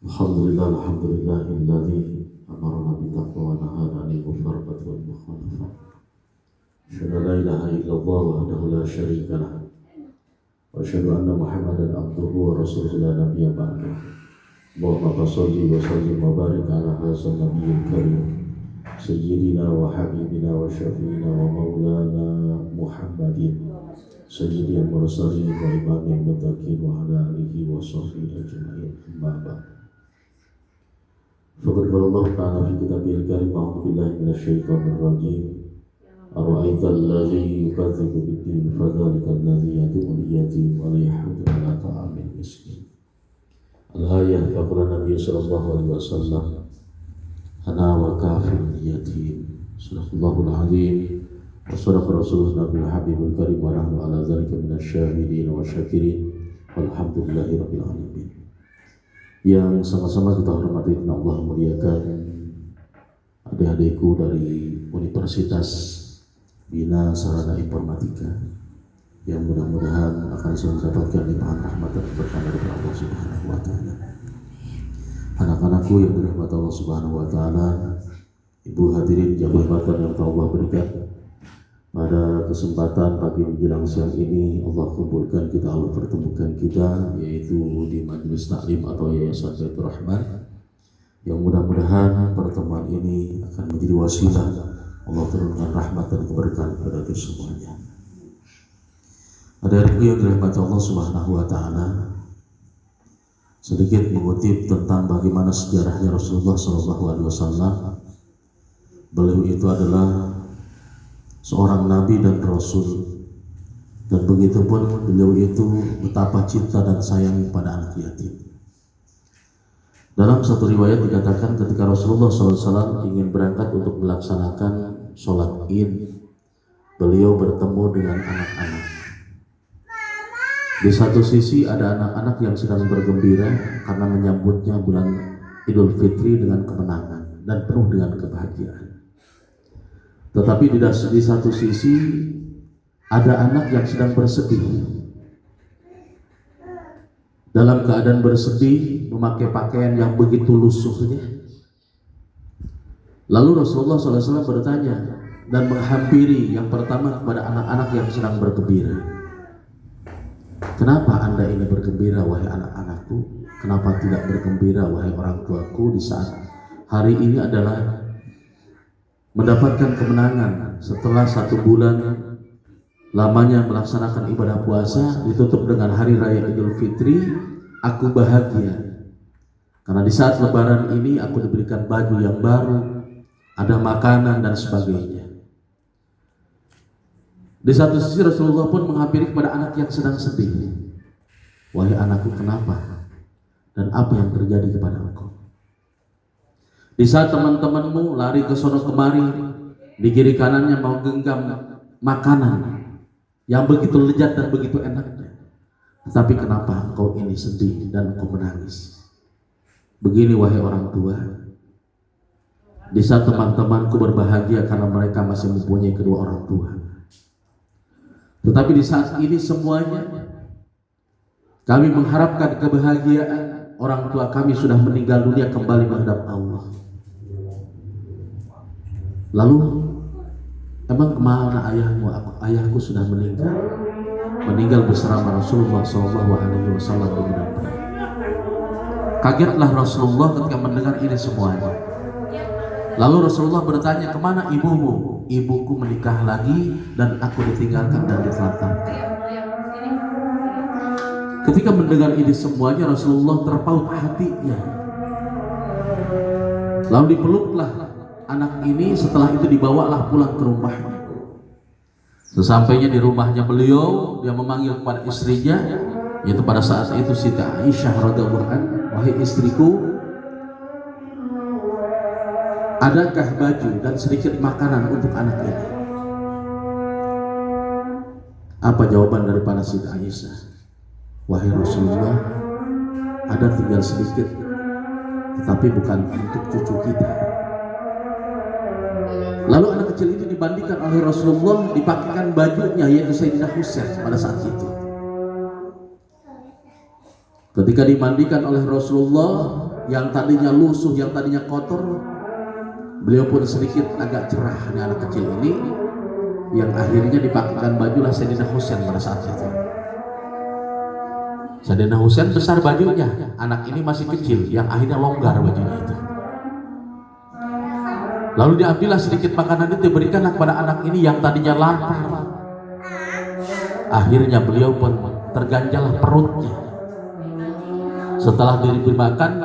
Alhamdulillah, alhamdulillahilladzi amarna bittaqwa wa nahana 'anil mufarraqati wal mukhalafah. Asyhadu an la ilaha illallah wahdahu la syarika lah. Wa asyhadu anna Muhammadan abduhu wa rasuluhu la nabiyya ba'dahu. Allahumma shalli wa sallim wa barik ala hadzal nabiyil karim sayyidina wa habibina wa syafiina wa maulana Muhammadin sayyidil mursalin wa imamil muttaqin wa ala alihi wa sahbihi ajma'in. Amma ba'd. Faqad qala Allah ta'ala fi kitabil karim a'udzu billahi minasyaitonir rajim. Ara'aital ladzi yukadzibu bid-din fadzalikal ladzi yad'ul yatim wa la yahuddu 'ala ta'amil miskin. Al-ayah faqala Nabi sallallahu alaihi wasallam ana wa kafirul yatim. Sadaqallahul azim wa sadaqa rasuluna bil habibul karim wa nahnu ala dzalika minasyahidin wa syakirin walhamdulillahi rabbil alamin. Yang sama-sama kita hormati dan Allah muliakan adik-adikku dari Universitas Bina Sarana Informatika yang mudah-mudahan akan selalu mendapatkan limpahan rahmat dan berkah dari Allah Subhanahu wa taala. Anak-anakku yang dirahmati Allah Subhanahu wa taala, ibu hadirin yang berbahagia yang Allah berikan, pada kesempatan pagi menjelang siang ini Allah kumpulkan kita, Allah pertemukan kita, yaitu di Majelis Taklim atau Yayasan Baitur Rahman, yang mudah-mudahan pertemuan ini akan menjadi wasilah Allah turunkan rahmat dan keberkahan kepada kita semuanya. Ada yang dirahmati Allah Subhanahu wa taala, sedikit mengutip tentang bagaimana sejarahnya Rasulullah SAW. Beliau itu adalah seorang nabi dan rasul, dan begitu pun beliau itu betapa cinta dan sayang pada anak yatim. Dalam satu riwayat dikatakan ketika Rasulullah SAW ingin berangkat untuk melaksanakan sholat Id, beliau bertemu dengan anak-anak. Di satu sisi ada anak-anak yang sedang bergembira karena menyambutnya bulan Idul Fitri dengan kemenangan dan penuh dengan kebahagiaan. Tetapi di satu sisi ada anak yang sedang bersedih. Dalam keadaan bersedih, memakai pakaian yang begitu lusuhnya. Lalu Rasulullah SAW bertanya dan menghampiri yang pertama kepada anak-anak yang sedang bergembira. Kenapa Anda ini bergembira, wahai anak-anakku? Kenapa tidak bergembira, wahai orang tuaku, di saat hari ini adalah mendapatkan kemenangan setelah 1 bulan lamanya melaksanakan ibadah puasa, ditutup dengan hari raya Idul Fitri. Aku bahagia karena di saat lebaran ini aku diberikan baju yang baru, ada makanan dan sebagainya. Di satu sisi Rasulullah pun menghampiri kepada anak yang sedang sedih. Wahai anakku, kenapa dan apa yang terjadi kepada engkau? Di saat teman-temanmu lari ke sono kemari, di kiri kanannya mau genggam makanan yang begitu lezat dan begitu enaknya, tetapi kenapa engkau ini sedih dan engkau menangis? Begini wahai orang tua, di saat teman-temanku berbahagia karena mereka masih mempunyai kedua orang tua, tetapi di saat ini semuanya kami mengharapkan kebahagiaan. Orang tua kami sudah meninggal dunia kembali menghadap Allah. Lalu emang kemana ayahmu? Ayahku sudah meninggal bersama Rasulullah SAW di Medan Perang. Kagetlah Rasulullah ketika mendengar ini semuanya. Lalu Rasulullah bertanya, kemana ibumu? Ibuku menikah lagi dan aku ditinggalkan dan ditelantarkan. Ketika mendengar ini semuanya, Rasulullah terpaut hatinya. Lalu dipeluklah anak ini, setelah itu dibawalah pulang ke rumahnya. Sesampainya di rumahnya beliau, dia memanggil kepada istrinya, yaitu pada saat itu Siti Aisyah radhiyallahu anha, wahai istriku, adakah baju dan sedikit makanan untuk anak ini? Apa jawaban daripada Siti Aisyah? Wahai Rasulullah, ada tinggal sedikit, tetapi bukan untuk cucu kita. Lalu anak kecil itu dibandingkan oleh Rasulullah, dipakaikan bajunya, yaitu Sayyidina Husain pada saat itu. Ketika dimandikan oleh Rasulullah, yang tadinya lusuh, yang tadinya kotor, beliau pun sedikit agak cerah. Ini anak kecil ini, yang akhirnya dipakaikan bajulah Sayyidina Husain pada saat itu. Sayyidina Husain besar bajunya, anak ini masih kecil, yang akhirnya longgar bajunya itu. Lalu diambillah sedikit makanan itu, diberikanlah kepada anak ini yang tadinya lapar. Akhirnya beliau pun terganjallah perutnya. Setelah diberi makan,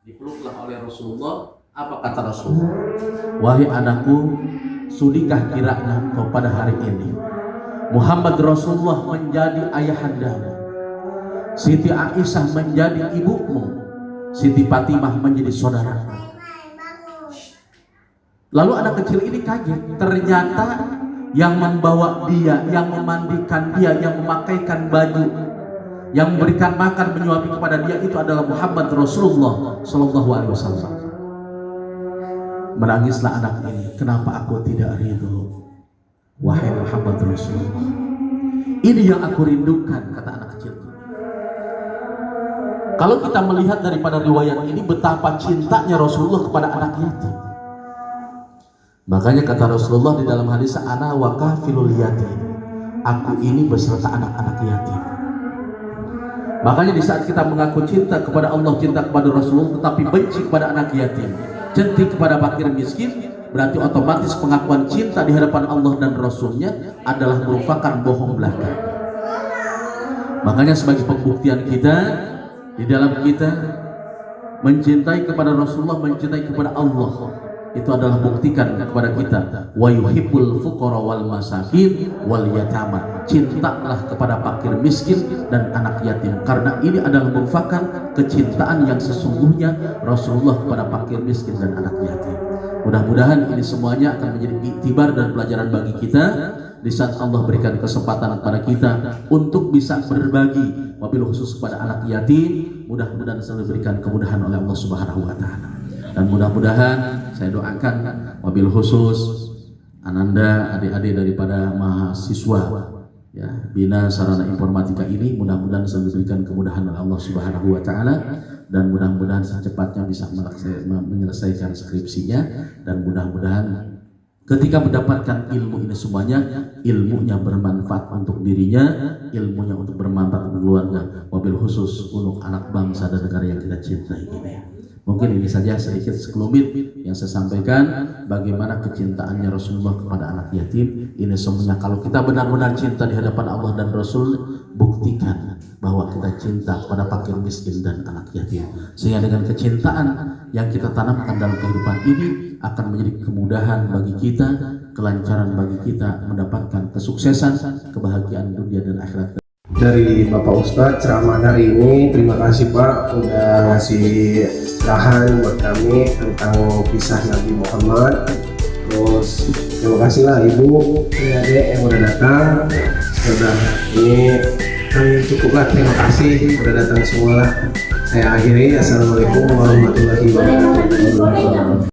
dipeluklah oleh Rasulullah. Apa kata Rasulullah? Wahai anakku, sudikah kiranya kau pada hari ini Muhammad Rasulullah menjadi ayahandamu, Siti Aisyah menjadi ibumu, Siti Fatimah menjadi saudaramu. Lalu anak kecil ini kaget, ternyata yang membawa dia, yang memandikan dia, yang memakaikan baju, yang memberikan makan, menyuapi kepada dia itu adalah Muhammad Rasulullah Sallallahu Alaihi Wasallam. Menangislah anak ini, kenapa aku tidak ridho, wahai Muhammad Rasulullah? Ini yang aku rindukan, kata anak kecil ini. Kalau kita melihat daripada riwayat ini, betapa cintanya Rasulullah kepada anak yatim. Makanya kata Rasulullah di dalam hadis, ana wa kafilul yatim, aku ini beserta anak-anak yatim. Makanya di saat kita mengaku cinta kepada Allah, cinta kepada Rasulullah, tetapi benci kepada anak yatim, centik kepada fakir miskin, berarti otomatis pengakuan cinta di hadapan Allah dan Rasulnya adalah merupakan bohong belaka. Makanya sebagai pembuktian kita, di dalam kita mencintai kepada Rasulullah, mencintai kepada Allah, itu adalah buktikan kepada kita, wa yuhibbul fuqara wal masakin wal yatama, cintalah kepada fakir miskin dan anak yatim, karena ini adalah merupakan kecintaan yang sesungguhnya Rasulullah kepada fakir miskin dan anak yatim. Mudah-mudahan ini semuanya akan menjadi iktibar dan pelajaran bagi kita di saat Allah berikan kesempatan kepada kita untuk bisa berbagi, wabil khusus kepada anak yatim. Mudah-mudahan selalu diberikan kemudahan oleh Allah Subhanahu wa taala. Dan mudah-mudahan saya doakan wabil khusus Ananda, adik-adik daripada mahasiswa ya Bina Sarana Informatika ini, mudah-mudahan selalu diberikan kemudahan oleh Allah Subhanahu wa taala, dan mudah-mudahan secepatnya bisa menyelesaikan skripsinya, dan mudah-mudahan ketika mendapatkan ilmu ini semuanya, ilmunya bermanfaat untuk dirinya, ilmunya untuk bermanfaat untuk keluarga, wabil khusus untuk anak bangsa dan negara yang kita cintai ini. Mungkin ini saja sedikit sekelumit yang saya sampaikan, bagaimana kecintaannya Rasulullah kepada anak yatim. Ini semuanya kalau kita benar-benar cinta di hadapan Allah dan Rasul, buktikan bahwa kita cinta kepada fakir miskin dan anak yatim. Sehingga dengan kecintaan yang kita tanamkan dalam kehidupan ini akan menjadi kemudahan bagi kita, kelancaran bagi kita mendapatkan kesuksesan, kebahagiaan dunia dan akhirat. Dari Bapak Ustadz ceramah hari ini, terima kasih Pak udah ngasih cerahan buat kami tentang kisah Nabi Muhammad. Terus terima kasih lah Ibu, adik yang udah datang. Sudah ini kan cukuplah, terima kasih udah datang semua lah. Saya akhiri, assalamualaikum warahmatullahi wabarakatuh.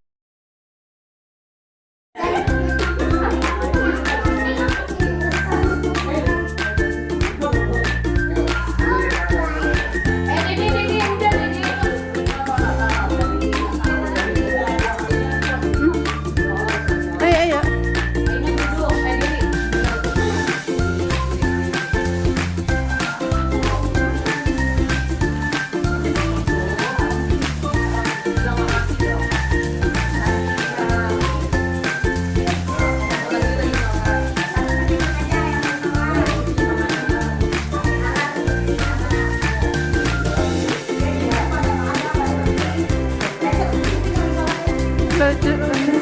Lanjut.